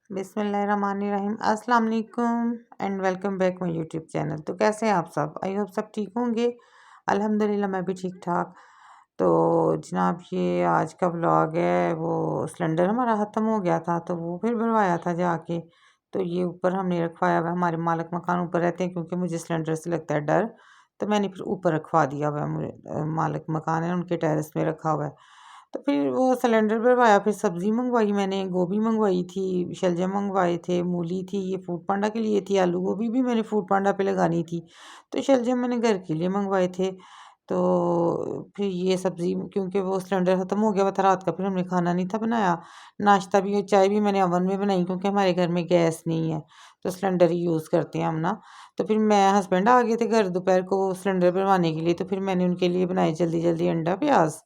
बिस्मिल्लाहिर्रहमानिर्रहीम अस्सलाम वालेकुम and welcome back my YouTube channel. तो कैसे हैं आप सब? आई होप सब ठीक होंगे। अल्हम्दुलिल्लाह मैं भी ठीक ठाक। तो जनाब ये आज का व्लॉग है, वो सिलेंडर हमारा ख़त्म हो गया था तो वो फिर भरवाया था जाके। तो ये ऊपर हमने रखवाया हुआ है, हमारे मालिक मकान ऊपर रहते हैं क्योंकि मुझे सिलेंडर से लगता है डर। तो मैंने फिर ऊपर रखवा दिया हुआ है, मुझे मालिक मकान है उनके टेरेस में रखा हुआ है। तो फिर वो सिलेंडर भरवाया, फिर सब्ज़ी मंगवाई, मैंने गोभी मंगवाई थी, शलजम मंगवाए थे, मूली थी, ये फूड पांडा के लिए थी, आलू गोभी भी मैंने फूड पांडा पे लगानी थी, तो शलजम मैंने घर के लिए मंगवाए थे। तो फिर ये सब्ज़ी क्योंकि वो सिलेंडर ख़त्म हो गया हुआ था रात का, फिर हमने खाना नहीं था बनाया। नाश्ता भी चाय भी मैंने ओवन में बनाई क्योंकि हमारे घर में गैस नहीं है, तो सिलेंडर ही यूज़ करते हैं हम ना। तो फिर मैं हस्बैंड आ गए थे घर दोपहर को सिलेंडर भरवाने के लिए, तो फिर मैंने उनके लिए बनाए जल्दी-जल्दी अंडा प्याज़।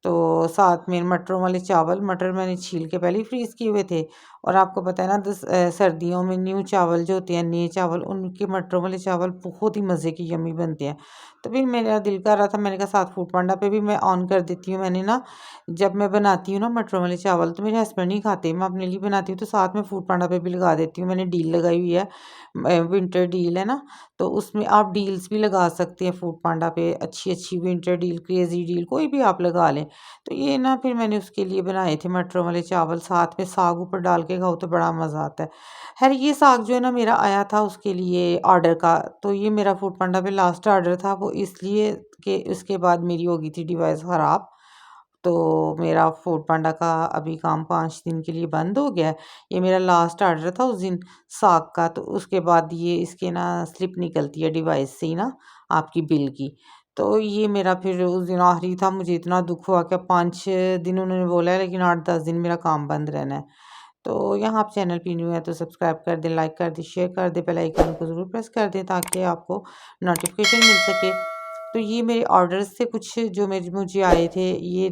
तो साथ में मटरों वाले चावल, मटर मैंने छील के पहले ही फ्रीज़ किए हुए थे। और आपको पता है ना सर्दियों में न्यू चावल जो होते हैं, नए चावल, उनके मटरों वाले चावल बहुत ही मज़े के यम्मी बनते हैं। तो फिर मेरा दिल कर रहा था, मैंने कहा साथ फूड पांडा पे भी मैं ऑन कर देती हूँ। मैंने ना जब मैं बनाती हूँ ना मटरों वाले चावल, तो मेरे हस्बैंड नहीं खाते, मैं अपने लिए बनाती हूँ तो साथ में फूड पांडा पे भी लगा देती हूँ। मैंने डील लगाई हुई है, विंटर डील है ना, तो उसमें आप डील्स भी लगा सकते हैं फूड पांडा पे, अच्छी-अच्छी विंटर डील, क्रेज़ी डील कोई भी आप लगा लें। तो ये ना फिर मैंने उसके लिए बनाए थे मटरों वाले चावल, साथ में साग ऊपर डाल के खाओ तो बड़ा मज़ा आता है। खैर ये साग जो है ना मेरा आया था उसके लिए ऑर्डर का, तो ये मेरा फूड पांडा पे लास्ट ऑर्डर था, वो इसलिए कि उसके बाद मेरी हो गई थी डिवाइस ख़राब। तो मेरा फूड पांडा का अभी काम 5 दिन के लिए बंद हो गया है। ये मेरा लास्ट ऑर्डर था उस दिन साग का, तो उसके बाद ये इसके ना स्लिप निकलती है डिवाइस से ही ना, आपकी बिल की। तो ये मेरा फिर उस दिन आखिरी था, मुझे इतना दुःख हुआ कि 5-6 दिन उन्होंने बोला है लेकिन 8-10 दिन मेरा काम बंद रहना है। तो यहाँ आप चैनल पे न्यू है तो सब्सक्राइब कर दें, लाइक कर दें, शेयर कर दें, बेल आइकन को ज़रूर प्रेस कर दें ताकि आपको नोटिफिकेशन मिल सके। तो ये मेरे ऑर्डर्स थे कुछ जो मेरे मुझे आए थे, ये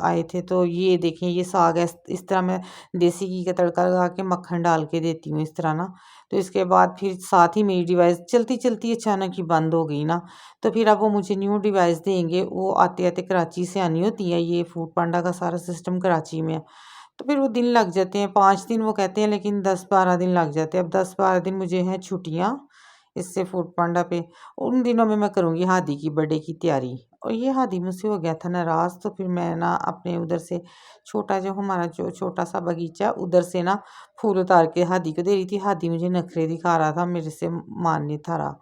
आए थे, तो ये देखें ये साग है, इस तरह मैं देसी घी का तड़का लगा के मक्खन डाल के देती हूँ इस तरह ना। तो इसके बाद फिर साथ ही मेरी डिवाइस चलती-चलती अचानक ही बंद हो गई ना, तो फिर अब वो मुझे न्यू डिवाइस देंगे, वो आते-आते कराची से आनी होती है, ये फूड पांडा का सारा सिस्टम कराची में है। तो फिर वो दिन लग जाते हैं, 5 दिन वो कहते हैं लेकिन 10-12 दिन लग जाते हैं। अब 10-12 दिन मुझे हैं छुट्टियाँ इससे फूड पांडा पे। उन दिनों में मैं करूँगी हादी की बर्थडे की तैयारी। और ये हादी मुझसे हो गया था नाराज़, तो फिर मैं ना अपने उधर से छोटा जो हमारा जो छोटा-सा बगीचा उधर से ना फूल उतार के हादी को दे रही थी। हादी मुझे नखरे दिखा रहा था, मेरे से मान नहीं था रहा।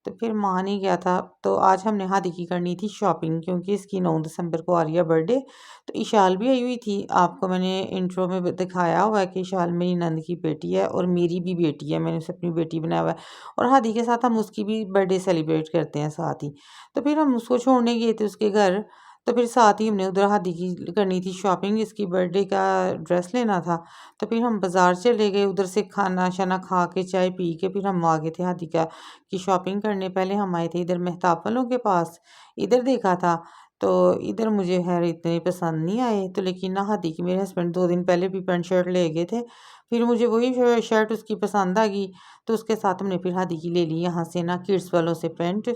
तो फिर मान ही गया था। तो आज हमने हादी की करनी थी शॉपिंग क्योंकि इसकी 9 दिसंबर को आ रही है बर्थडे। तो इशाल भी आई हुई थी। आपको मैंने इंट्रो में दिखाया हुआ है कि इशाल मेरी नंद की बेटी है और मेरी भी बेटी है, मैंने उसे अपनी बेटी बनाया हुआ है। और हादी के साथ हम उसकी भी बर्थडे सेलिब्रेट करते हैं साथ ही। तो फिर हम उसको छोड़ने गए थे उसके घर, तो फिर साथ ही हमने उधर हादी की करनी थी शॉपिंग, इसकी बर्थडे का ड्रेस लेना था। तो फिर हम बाजार चले गए, उधर से खाना शाना खा के चाय पी के फिर हम आ गए थे हादी का की शॉपिंग करने। पहले हम आए थे इधर मेहताब वालों के पास, इधर देखा था, तो इधर मुझे खैर इतने पसंद नहीं आए। तो लेकिन ना हादी की मेरे हस्बैंड 2 दिन पहले भी पैंट शर्ट ले गए थे, फिर मुझे वही शर्ट उसकी पसंद आ गई, तो उसके साथ हमने फिर हादी की ले ली यहाँ से ना किड्स वालों से पैंट।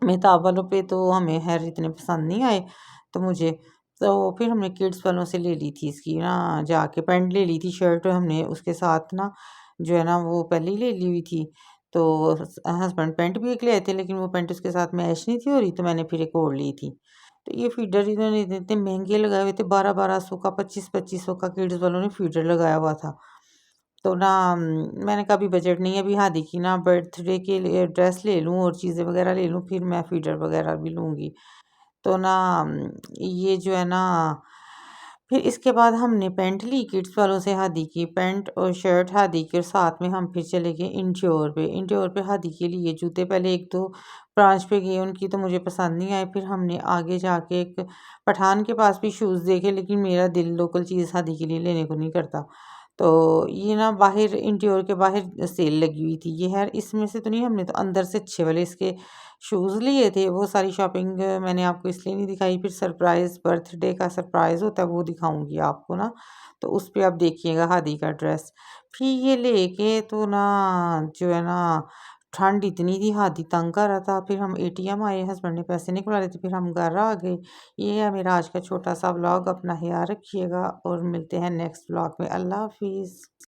मेहताब वालों पे तो हमें खैर इतने पसंद नहीं आए, तो मुझे तो फिर हमने किड्स वालों से ले ली थी इसकी ना जाके पैंट ले ली थी, शर्ट हमने उसके साथ ना जो है ना वो पहले ही ले ली हुई थी। तो हस्बैंड पैंट भी एक ले आए थे लेकिन वो पैंट उसके साथ मैच नहीं थी हो रही, तो मैंने फिर एक और ली थी। तो ये फीडर इन्होंने इतने इतने महंगे लगाए हुए थे, 1200-1200 का, 2500-2500 का किड्स वालों ने फीडर लगाया हुआ था। तो ना मैंने कहा अभी बजट नहीं है, अभी हादी की ना बर्थडे के लिए ड्रेस ले लूँ और चीज़ें वगैरह ले लूँ, फिर मैं फीडर वगैरह भी लूँगी। तो ना ये जो है ना फिर इसके बाद हमने पैंट ली किड्स वालों से, हादी की पैंट और शर्ट हादी की, और साथ में हम फिर चले गए इंश्योर पे। इंश्योर पे हादी के लिए जूते पहले 1-2 ब्रांच पे गए, उनकी तो मुझे पसंद नहीं आए। फिर हमने आगे जाके एक पठान के पास भी शूज़ देखे लेकिन मेरा दिल लोकल चीज़ हादी के लिए लेने को नहीं करता। तो ये ना बाहर इंश्योर के बाहर सेल लगी हुई थी, ये खैर इसमें से तो नहीं, हमने तो अंदर से अच्छे वाले इसके शूज़ लिए थे। वो सारी शॉपिंग मैंने आपको इसलिए नहीं दिखाई, फिर सरप्राइज़ बर्थडे का सरप्राइज़ होता है वो दिखाऊँगी आपको ना, तो उस पे आप देखिएगा हादी का ड्रेस। फिर ये लेके तो ना जो है ना ठंड इतनी थी, हाथी तंग कर रहा था। फिर हम एटीएम आए, हस्बैंड ने पैसे निकलवा रहे थे, फिर हम घर आ गए। ये है मेरा आज का छोटा सा व्लॉग। अपना ख्याल रखिएगा और मिलते हैं नेक्स्ट व्लॉग में। अल्लाह हाफिज़।